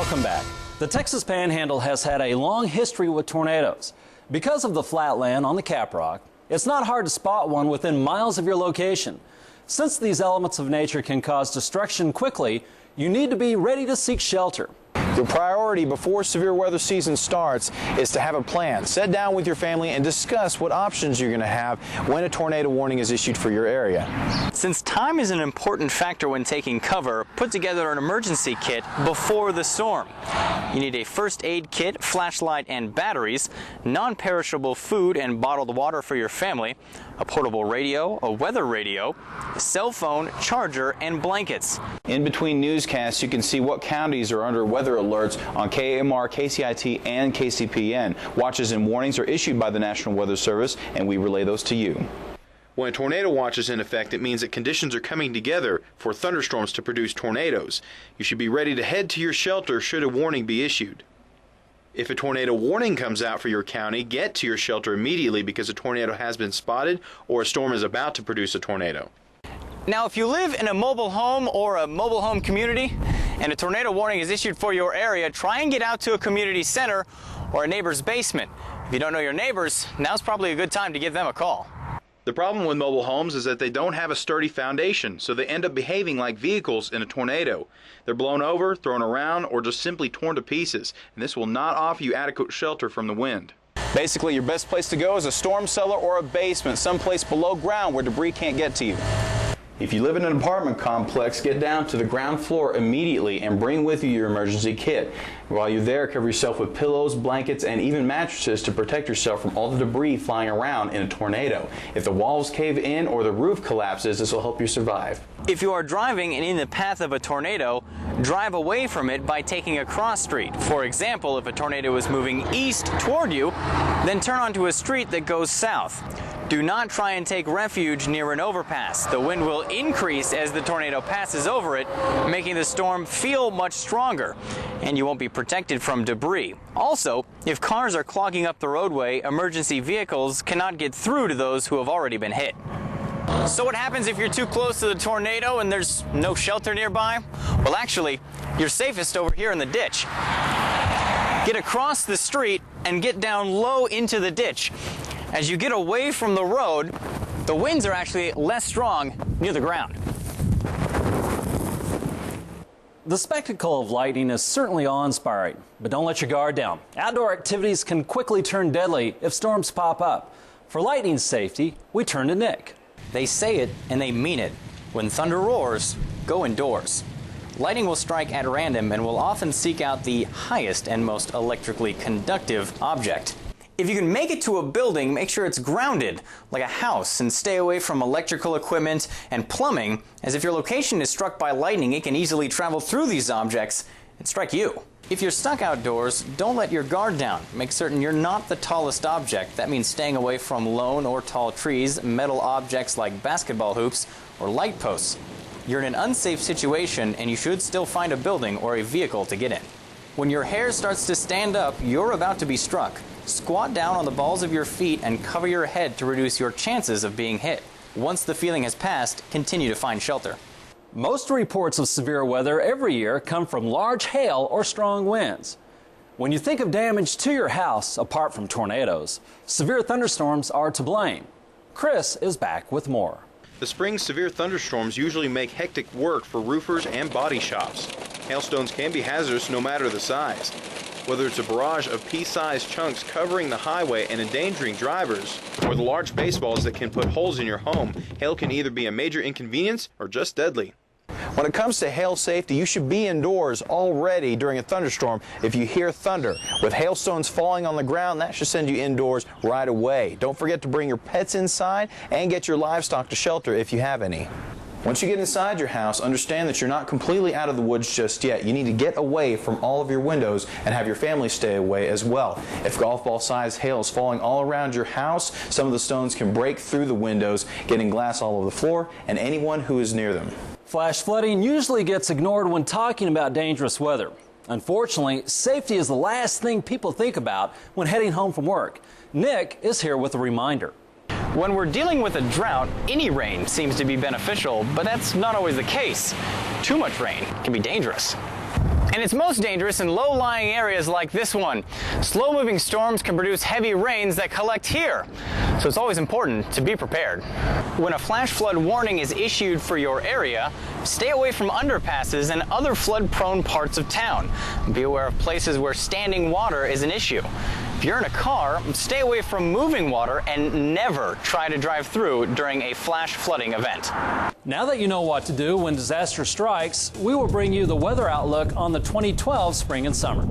Welcome back. The Texas Panhandle has had a long history with tornadoes. Because of the flatland on the Caprock, it's not hard to spot one within miles of your location. Since these elements of nature can cause destruction quickly, you need to be ready to seek shelter. Your priority before severe weather season starts is to have a plan. Sit down with your family and discuss what options you're going to have when a tornado warning is issued for your area. Since time is an important factor when taking cover, put together an emergency kit before the storm. You need a first aid kit, flashlight and batteries, non-perishable food and bottled water for your family, a portable radio, a weather radio, a cell phone, charger, and blankets. In between newscasts, you can see what counties are under weather alerts on KMR, KCIT, and KCPN. Watches and warnings are issued by the National Weather Service, and we relay those to you. When a tornado watch is in effect, it means that conditions are coming together for thunderstorms to produce tornadoes. You should be ready to head to your shelter should a warning be issued. If a tornado warning comes out for your county, get to your shelter immediately because a tornado has been spotted or a storm is about to produce a tornado. Now, if you live in a mobile home or a mobile home community and a tornado warning is issued for your area, try and get out to a community center or a neighbor's basement. If you don't know your neighbors, now's probably a good time to give them a call. The problem with mobile homes is that they don't have a sturdy foundation, so they end up behaving like vehicles in a tornado. They're blown over, thrown around, or just simply torn to pieces, and this will not offer you adequate shelter from the wind. Basically, your best place to go is a storm cellar or a basement, someplace below ground where debris can't get to you. If you live in an apartment complex, get down to the ground floor immediately and bring with you your emergency kit. While you're there, cover yourself with pillows, blankets, and even mattresses to protect yourself from all the debris flying around in a tornado. If the walls cave in or the roof collapses, this will help you survive. If you are driving and in the path of a tornado, drive away from it by taking a cross street. For example, if a tornado is moving east toward you, then turn onto a street that goes south. Do not try and take refuge near an overpass. The wind will increase as the tornado passes over it, making the storm feel much stronger, and you won't be protected from debris. Also, if cars are clogging up the roadway, emergency vehicles cannot get through to those who have already been hit. So what happens if you're too close to the tornado and there's no shelter nearby? Well, actually, you're safest over here in the ditch. Get across the street and get down low into the ditch. As you get away from the road, the winds are actually less strong near the ground. The spectacle of lightning is certainly awe-inspiring, but don't let your guard down. Outdoor activities can quickly turn deadly if storms pop up. For lightning safety, we turn to Nick. They say it and they mean it. When thunder roars, go indoors. Lightning will strike at random and will often seek out the highest and most electrically conductive object. If you can make it to a building, make sure it's grounded, like a house, and stay away from electrical equipment and plumbing, as if your location is struck by lightning, it can easily travel through these objects and strike you. If you're stuck outdoors, don't let your guard down. Make certain you're not the tallest object. That means staying away from lone or tall trees, metal objects like basketball hoops, or light posts. You're in an unsafe situation, and you should still find a building or a vehicle to get in. When your hair starts to stand up, you're about to be struck. Squat down on the balls of your feet and cover your head to reduce your chances of being hit. Once the feeling has passed, continue to find shelter. Most reports of severe weather every year come from large hail or strong winds. When you think of damage to your house, apart from tornadoes, severe thunderstorms are to blame. Chris is back with more. The spring severe thunderstorms usually make hectic work for roofers and body shops. Hailstones can be hazardous no matter the size. Whether it's a barrage of pea-sized chunks covering the highway and endangering drivers, or the large baseballs that can put holes in your home, hail can either be a major inconvenience or just deadly. When it comes to hail safety, you should be indoors already during a thunderstorm if you hear thunder. With hailstones falling on the ground, that should send you indoors right away. Don't forget to bring your pets inside and get your livestock to shelter if you have any. Once you get inside your house, understand that you're not completely out of the woods just yet. You need to get away from all of your windows and have your family stay away as well. If golf ball sized hail is falling all around your house, some of the stones can break through the windows, getting glass all over the floor and anyone who is near them. Flash flooding usually gets ignored when talking about dangerous weather. Unfortunately, safety is the last thing people think about when heading home from work. Nick is here with a reminder. When we're dealing with a drought, any rain seems to be beneficial, but that's not always the case. Too much rain can be dangerous. And it's most dangerous in low-lying areas like this one. Slow-moving storms can produce heavy rains that collect here, so it's always important to be prepared. When a flash flood warning is issued for your area, stay away from underpasses and other flood-prone parts of town. Be aware of places where standing water is an issue. If you're in a car, stay away from moving water and never try to drive through during a flash flooding event. Now that you know what to do when disaster strikes, we will bring you the weather outlook on the 2012 spring and summer.